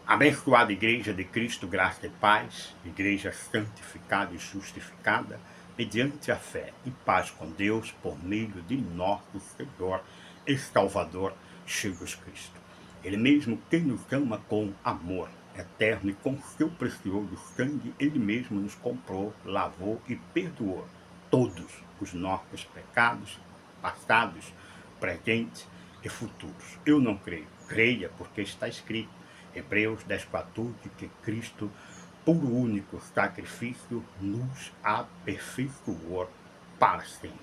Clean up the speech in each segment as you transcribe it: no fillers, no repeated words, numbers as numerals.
Abençoada Igreja de Cristo, graça e paz, Igreja santificada e justificada, mediante a fé e paz com Deus, por meio de nosso Senhor e Salvador Jesus Cristo. Ele mesmo quem nos ama com amor eterno e com seu precioso sangue, Ele mesmo nos comprou, lavou e perdoou todos os nossos pecados, passados, presentes e futuros. Eu não creio. Creia, porque está escrito, Hebreus 10:14, que Cristo, por único sacrifício, nos aperfeiçoou para sempre.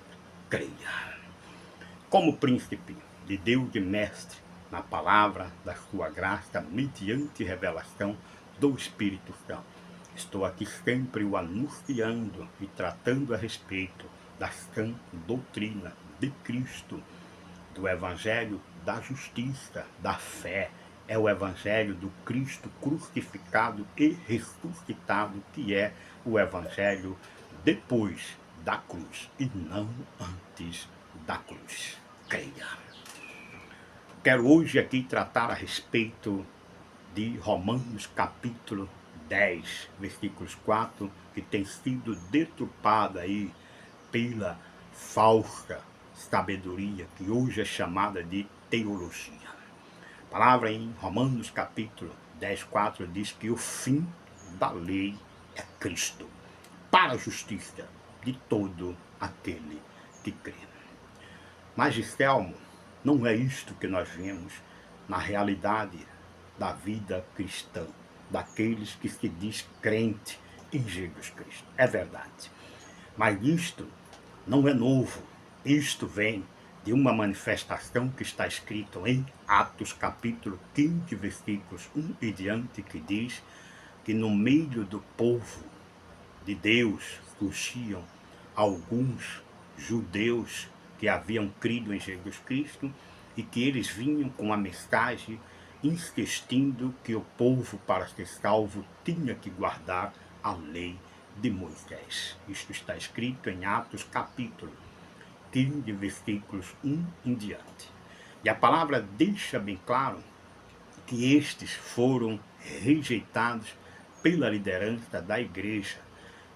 Creia. Como príncipe de Deus e mestre na palavra da sua graça, mediante revelação do Espírito Santo, estou aqui sempre o anunciando e tratando a respeito da sã doutrina de Cristo, do Evangelho da justiça, da fé. É o Evangelho do Cristo crucificado e ressuscitado, que é o Evangelho depois da cruz e não antes da cruz. Creia. Quero hoje aqui tratar a respeito de Romanos capítulo 10, versículos 4, que tem sido deturpada aí pela falsa sabedoria, que hoje é chamada de teologia. A palavra em Romanos capítulo 10, 4 diz que o fim da lei é Cristo, para a justiça de todo aquele que crê. Mas, Estelmo, não é isto que nós vemos na realidade da vida cristã, daqueles que se diz crente em Jesus Cristo. É verdade. Mas isto não é novo. Isto vem de uma manifestação que está escrito em Atos capítulo 15, versículos 1 e diante, que diz que no meio do povo de Deus surgiam alguns judeus que haviam crido em Jesus Cristo e que eles vinham com a mensagem insistindo que o povo, para ser salvo, tinha que guardar a lei de Moisés. Isto está escrito em Atos capítulo 15, versículos 1 em diante. E a palavra deixa bem claro que estes foram rejeitados pela liderança da igreja,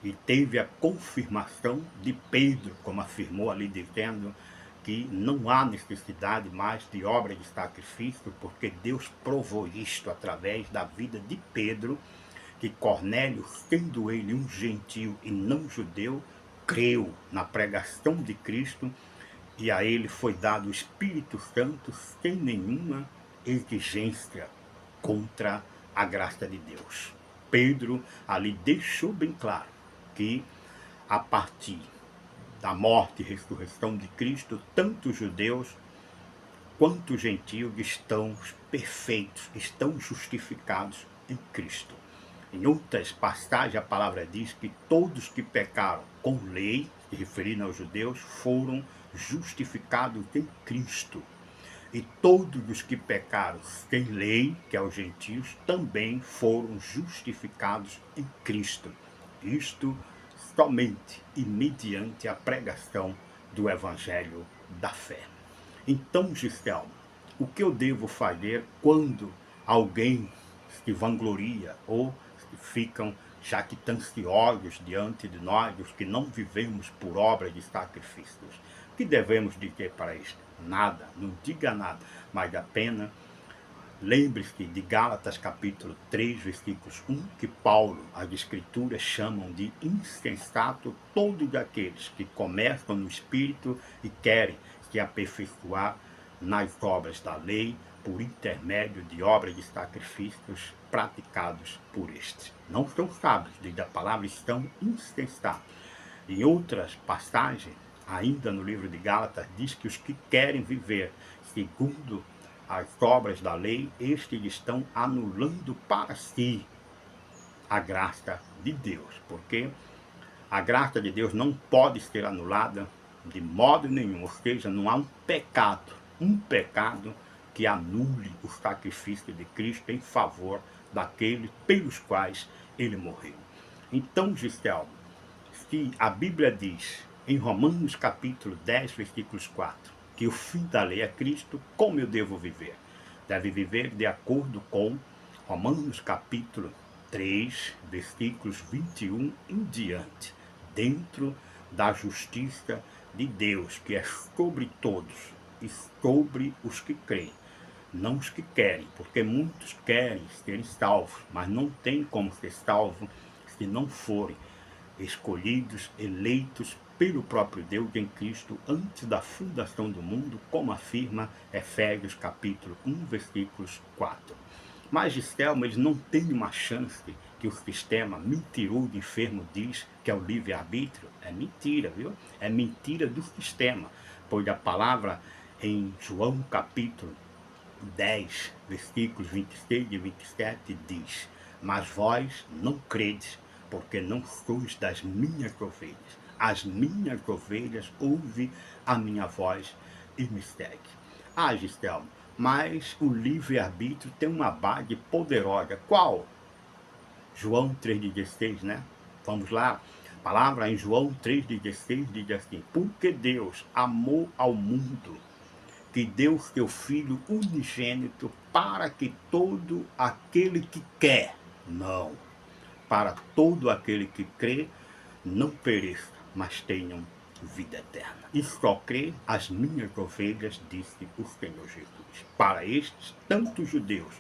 e teve a confirmação de Pedro, como afirmou ali, dizendo que não há necessidade mais de obra de sacrifício, porque Deus provou isto através da vida de Pedro, que Cornélio, sendo ele um gentio e não judeu, creu na pregação de Cristo, e a ele foi dado o Espírito Santo sem nenhuma exigência contra a graça de Deus. Pedro ali deixou bem claro que a partir da morte e ressurreição de Cristo, tanto os judeus quanto os gentios estão perfeitos, estão justificados em Cristo. Em outras passagens, a palavra diz que todos que pecaram com lei, se referindo aos judeus, foram justificados em Cristo. E todos os que pecaram sem lei, que é os gentios, também foram justificados em Cristo. Isto somente e mediante a pregação do Evangelho da fé. Então, Gisele, o que eu devo fazer quando alguém se vangloria ou ficam jactanciosos diante de nós, os que não vivemos por obra de sacrifícios? O que devemos dizer para isto? Nada, não diga nada, mas apenas lembre-se de Gálatas capítulo 3, versículos 1, que Paulo, as escrituras chamam de insensato todos aqueles que começam no Espírito e querem se aperfeiçoar nas obras da lei por intermédio de obras de sacrifícios praticados por estes. Não são sábios, diz a palavra, estão insensatos. Em outras passagens, ainda no livro de Gálatas, diz que os que querem viver segundo as obras da lei, estes estão anulando para si a graça de Deus, porque a graça de Deus não pode ser anulada de modo nenhum, ou seja, não há um pecado que anule o sacrifício de Cristo em favor daqueles pelos quais ele morreu. Então, Gisele, se a Bíblia diz em Romanos capítulo 10, versículos 4, que o fim da lei é Cristo, como eu devo viver? Deve viver de acordo com Romanos capítulo 3, versículos 21 em diante, dentro da justiça de Deus, que é sobre todos e sobre os que creem, não os que querem, porque muitos querem serem salvos, mas não tem como ser salvo se não forem escolhidos, eleitos pelo próprio Deus em Cristo antes da fundação do mundo, como afirma Efésios capítulo 1, versículos 4. Mas, Estelma, eles não têm uma chance que o sistema mentiroso e enfermo diz que é o livre-arbítrio. É mentira, viu? É mentira do sistema, pois a palavra em João capítulo 10, versículos 26 e 27 diz: mas vós não credes, porque não sois das minhas ovelhas. As minhas ovelhas ouvem a minha voz e me seguem. Ah, Gistelmo, mas o livre-arbítrio tem uma base poderosa. Qual? João 3,16, né? Vamos lá. A palavra em João 3,16 diz assim: porque Deus amou ao mundo, que deu seu Filho unigênito, para que todo aquele que quer, não, para todo aquele que crê, não pereça, mas tenham vida eterna. E só crê as minhas ovelhas, disse o Senhor Jesus. Para estes, tanto judeus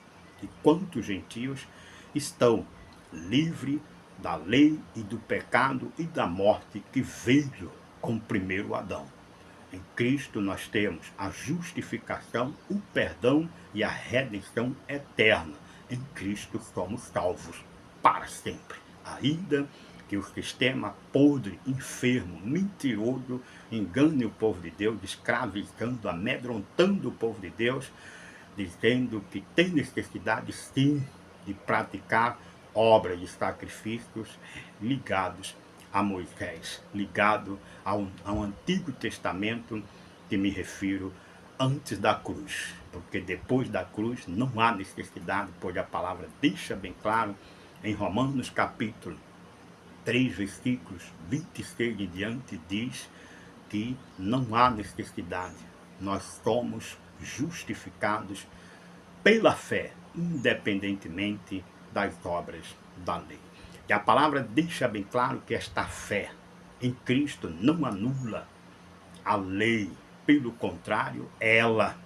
quanto gentios estão livres da lei e do pecado e da morte que veio com o primeiro Adão. Em Cristo nós temos a justificação, o perdão e a redenção eterna. Em Cristo somos salvos para sempre. Ainda que o sistema podre, enfermo, mentiroso engane o povo de Deus, escravizando, amedrontando o povo de Deus, dizendo que tem necessidade sim de praticar obras de sacrifícios ligados a Moisés, ligado ao Antigo Testamento, que me refiro antes da cruz, porque depois da cruz não há necessidade, pois a palavra deixa bem claro em Romanos capítulo 3, versículos 26 em diante, diz que não há necessidade, nós somos justificados pela fé, independentemente das obras da lei. E a palavra deixa bem claro que esta fé em Cristo não anula a lei, pelo contrário, ela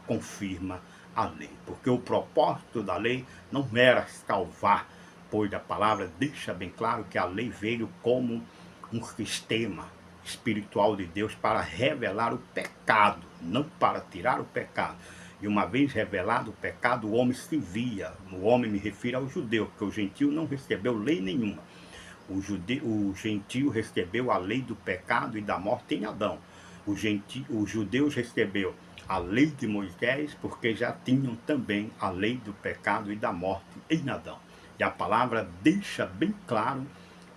confirma a lei, porque o propósito da lei não era salvar, pois a palavra deixa bem claro que a lei veio como um sistema espiritual de Deus para revelar o pecado, não para tirar o pecado. E uma vez revelado o pecado, o homem se via. O homem me refiro ao judeu, porque o gentio não recebeu lei nenhuma. O gentio recebeu a lei do pecado e da morte em Adão. Os judeus recebeu a lei de Moisés, porque já tinham também a lei do pecado e da morte em Adão. E a palavra deixa bem claro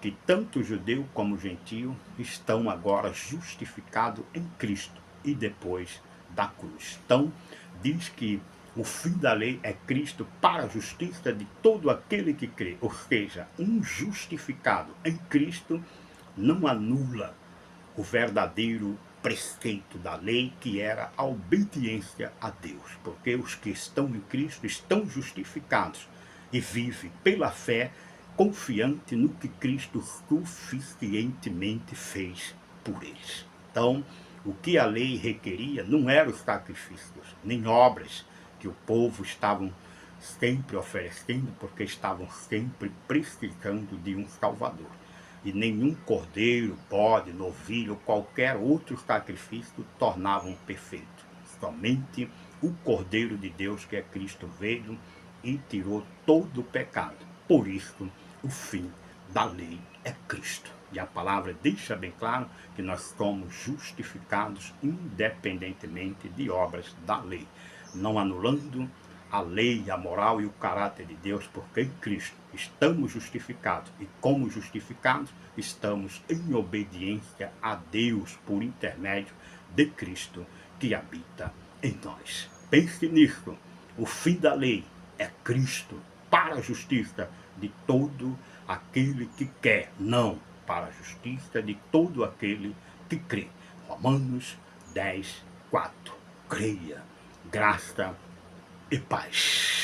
que tanto o judeu como o gentio estão agora justificados em Cristo e depois da cruz. Então, diz que o fim da lei é Cristo para a justiça de todo aquele que crê. Ou seja, um justificado em Cristo não anula o verdadeiro preceito da lei, que era a obediência a Deus. Porque os que estão em Cristo estão justificados e vivem pela fé, confiante no que Cristo suficientemente fez por eles. Então, o que a lei requeria não eram os sacrifícios, nem obras que o povo estavam sempre oferecendo, porque estavam sempre precisando de um Salvador. E nenhum cordeiro, bode, novilho ou qualquer outro sacrifício tornavam perfeito. Somente o Cordeiro de Deus, que é Cristo, veio e tirou todo o pecado. Por isso, o fim da lei é Cristo. E a palavra deixa bem claro que nós somos justificados independentemente de obras da lei, não anulando a lei, a moral e o caráter de Deus, porque em Cristo estamos justificados e como justificados estamos em obediência a Deus por intermédio de Cristo que habita em nós. Pense nisso, o fim da lei é Cristo para a justiça de todo aquele que quer, não para a justiça de todo aquele que crê. Romanos 10, 4. Creia, graça e paz.